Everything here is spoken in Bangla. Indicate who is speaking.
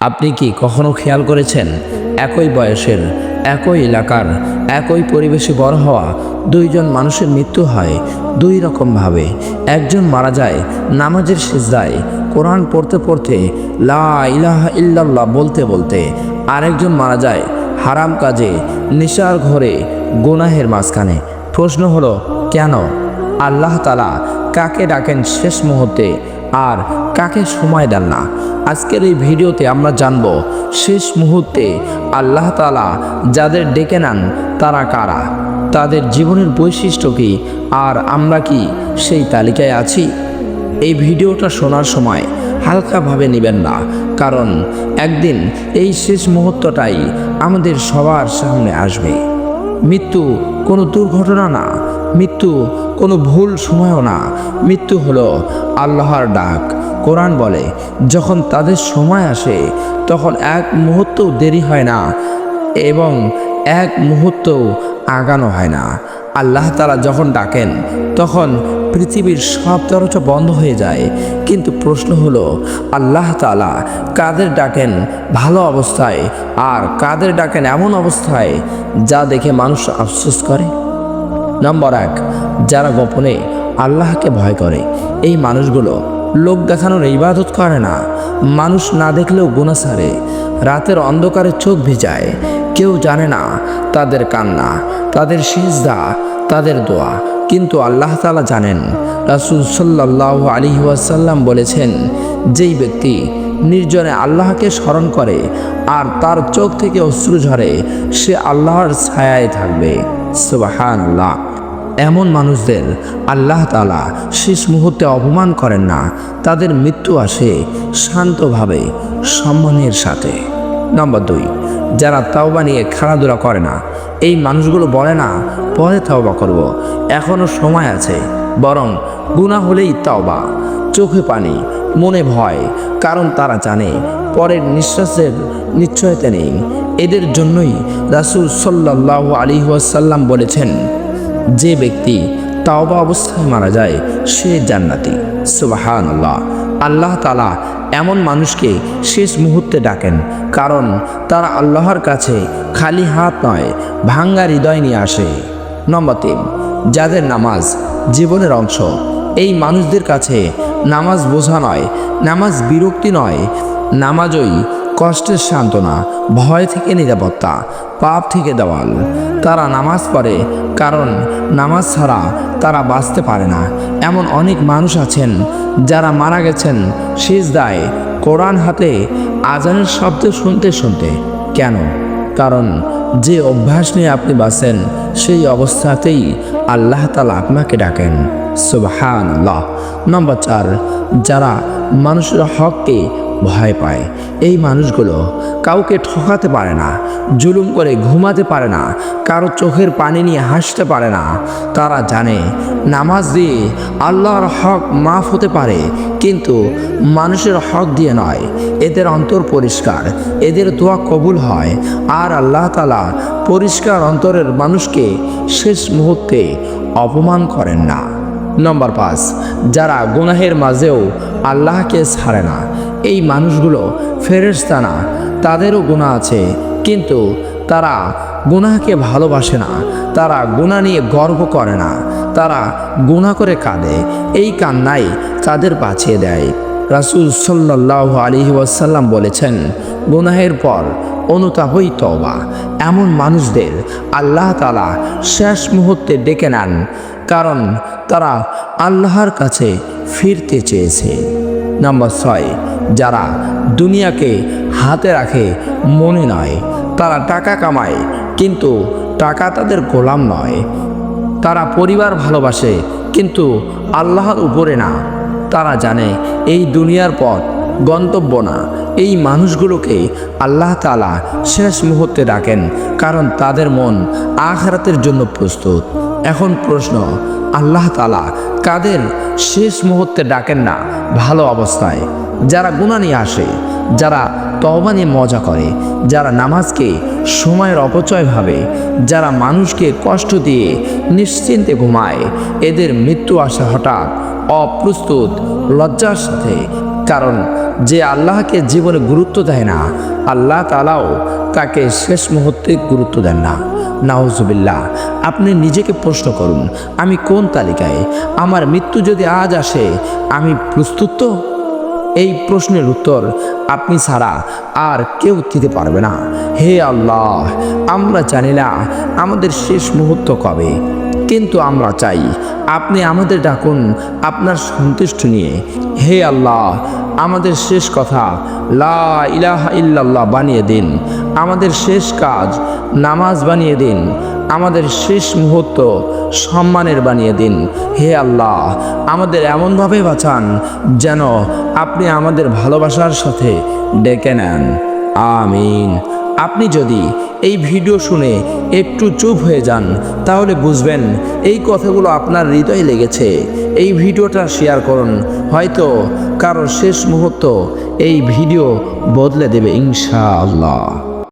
Speaker 1: আপনি কি কখনো খেয়াল করেছেন একই বয়সের, একই এলাকার, একই পরিবেশে বড় হওয়া দুইজন মানুষের মৃত্যু হয় দুই রকমভাবে। একজন মারা যায় নামাজের সিজদায় কোরআন পড়তে পড়তে, লা ইলাহা ইল্লাল্লাহ বলতে বলতে। আরেকজন মারা যায় হারাম কাজে, নেশার ঘরে, গুনাহের মাঝখানে। প্রশ্ন হলো কেন? আল্লাহ তাআলা কাকে ডাকেন শেষ মুহূর্তে আর কাকে সময় দেন না? আজকের এই ভিডিওতে আমরা জানব শেষ মুহূর্তে আল্লাহ তাআলা যাদের ডেকে নেন তারা কারা, তাদের জীবনের বৈশিষ্ট্য কী, আর আমরা কি সেই তালিকায় আছি? এই ভিডিওটা শোনার সময় হালকাভাবে নেবেন না, কারণ একদিন এই শেষ মুহূর্তটাই আমাদের সবার সামনে আসবে। মৃত্যু কোনো দুর্ঘটনা না, মৃত্যু কোনো ভুল সময়ও না, মৃত্যু হলো আল্লাহর ডাক। কোরআন বলে যখন তাদের সময় আসে তখন এক মুহূর্তও দেরি হয় না এবং এক মুহূর্তও আগানো হয় না। আল্লাহ তাআলা যখন ডাকেন তখন পৃথিবীর সব দরজা বন্ধ হয়ে যায়। কিন্তু প্রশ্ন হলো আল্লাহ তাআলা কাদের ডাকেন ভালো অবস্থায় আর কাদের ডাকেন এমন অবস্থায় যা দেখে মানুষ আফসোস করে? নম্বর 1, যারা গোপনে আল্লাহকে ভয় করে। এই মানুষগুলো লোক দেখানোর ইবাদত করে না, মানুষ না দেখলেও গুনাহ ছাড়ে, রাতের অন্ধকারে চোখ ভিজায়, কেউ জানে না তাদের কান্না, তাদের সিজদা, তাদের দোয়া, কিন্তু আল্লাহ তাআলা জানেন। রাসূল সাল্লাল্লাহু আলাইহি ওয়াসাল্লাম বলেছেন, যেই ব্যক্তি নির্জনে আল্লাহকে স্মরণ করে আর তার চোখ থেকে অশ্রু ঝরে সে আল্লাহর ছায়ায় থাকবে। সুবহানাল্লাহ। এমন মানুষদের আল্লাহ তাআলা শেষ মুহূর্তে অপমান করেন না, তাদের মৃত্যু আসে শান্তভাবে, সম্মানের সাথে। নম্বর 2, যারা তাওবা নিয়ে খেলাধুলা করে না। এই মানুষগুলো বলে না পরে তাওবা করব, এখনও সময় আছে, বরং গুনাহ হলেই তাওবা। চোখে পানি, মনে ভয়, কারণ তারা জানে পরের নিঃশ্বাসের নিশ্চয়তা নেই। এদের জন্যই রাসূল সাল্লাল্লাহু আলাইহি ওয়াসাল্লাম বলেছেন, যে ব্যক্তি তাওবা অবস্থায় মারা যায় সে জান্নাতি। সুবহানাল্লাহ। আল্লাহ তাআলা এমন মানুষকে শেষ মুহূর্তে ডাকেন, কারণ তারা আল্লাহর কাছে খালি হাত নয়, ভাঙ্গা হৃদয় নিয়ে আসে। নম্বর 3, যাদের নামাজ জীবনের অংশ। এই মানুষদের কাছে নামাজ বোঝা নয়, নামাজ বিরক্তি নয়, নামাজই কষ্টের সান্ত্বনা, ভয় থেকে নিরাপত্তা, পাপ থেকে দেওয়াল। তারা নামাজ পড়ে কারণ নামাজ ছাড়া তারা বাঁচতে পারে না। এমন অনেক মানুষ আছেন যারা মারা গেছেন সিজদায়, কোরআন হাতে, আজানের শব্দ শুনতে শুনতে। কেন? কারণ যে অভ্যাস নিয়ে আপনি বাঁচেন সেই অবস্থাতেই আল্লাহ তাআলা আপনাকে ডাকেন। সুবহানাল্লাহ। নম্বর 4, যারা মানুষের হককে ভয় পায়। এই মানুষগুলো কাউকে ঠকাতে পারে না, জুলুম করে ঘুমাতে পারে না, কারো চোখের পানি নিয়ে হাসতে পারে না। তারা জানে নামাজ দিয়ে আল্লাহর হক মাফ হতে পারে, কিন্তু মানুষের হক দিয়ে নয়। এদের অন্তর পরিষ্কার, এদের দোয়া কবুল হয়, আর আল্লাহ তাআলা পরিষ্কার অন্তরের মানুষকে শেষ মুহূর্তে অপমান করেন না। নম্বর 5, যারা গুনাহের মাঝেও আল্লাহকে ছাড়ে না। এই মানুষগুলো ফেরেশতা না, তাদেরও গুনাহ আছে, কিন্তু তারা গুনাহকে ভালোবাসে না, তারা গুনাহ নিয়ে গর্ব করে না, তারা গুনাহ করে কাঁদে, এই কান্নাই তাদের বাঁচিয়ে দেয়। রাসূল সাল্লাল্লাহু আলাইহি ওয়াসাল্লাম বলেছেন, গুনাহের পর অনুতাপই তওবা। এমন মানুষদের আল্লাহ তাআলা শেষ মুহূর্তে ডেকে নেন, কারণ তারা আল্লাহর কাছে ফিরতে চেয়েছে। নম্বর 6, যারা দুনিয়াকে হাতে রাখে মনে নয়। তারা টাকা কামায়, কিন্তু টাকা তাদের গোলাম নয়। তারা পরিবার ভালোবাসে, কিন্তু আল্লাহর উপরে না। তারা জানে এই দুনিয়ার পথ গন্তব্য না। এই মানুষগুলোকে আল্লাহ তাআলা শেষ মুহূর্তে ডাকেন, কারণ তাদের মন আখিরাতের জন্য প্রস্তুত। এখন প্রশ্ন, আল্লাহ তাআলা কাদের শেষ মুহূর্তে ডাকেন না ভালো অবস্থায়? যারা গুনাহ নিয়ে আসে, যারা তওবা নিয়ে মজা করে, যারা নামাজকে সময়ের অপচয় ভাবে, যারা মানুষকে কষ্ট দিয়ে নিশ্চিন্তে ঘুমায়। এদের মৃত্যু আসে হঠাৎ, অপ্রস্তুত, লজ্জার সাথে, কারণ যে আল্লাহকে জীবনে গুরুত্ব দেয় না, আল্লাহ তাআলাও তাকে শেষ মুহূর্তে গুরুত্ব দেন না। নাউজুবিল্লাহ। আপনি নিজেকে প্রশ্ন করুন, আমি কোন তালিকায়? আমার মৃত্যু যদি আজ আসে, আমি প্রস্তুত তো? এই প্রশ্নের উত্তর আপনি ছাড়া আর কেউ দিতে পারবে না। হে আল্লাহ, আমরা জানি না আমাদের শেষ মুহূর্ত কবে, কিন্তু আমরা চাই আপনি আমাদের ডাকুন আপনার সন্তুষ্টি নিয়ে। হে আল্লাহ, আমাদের শেষ কথা লা ইলাহা ইল্লাল্লাহ বানিয়ে দিন, আমাদের শেষ কাজ নামাজ বানিয়ে দিন, আমাদের শেষ মুহূর্ত সম্মানের বানিয়ে দিন। হে আল্লাহ, আমাদের এমনভাবে বাঁচান যেন আপনি আমাদের ভালোবাসার সাথে ডেকে নেন। আমিন। আপনি যদি এই ভিডিও শুনে একটু চুপ হয়ে যান, তাহলে বুঝবেন এই কথাগুলো আপনার হৃদয়ে লেগেছে। এই ভিডিওটা শেয়ার করুন, হয়তো কারো শেষ মুহূর্ত এই ভিডিও বদলে দেবে ইনশাআল্লাহ।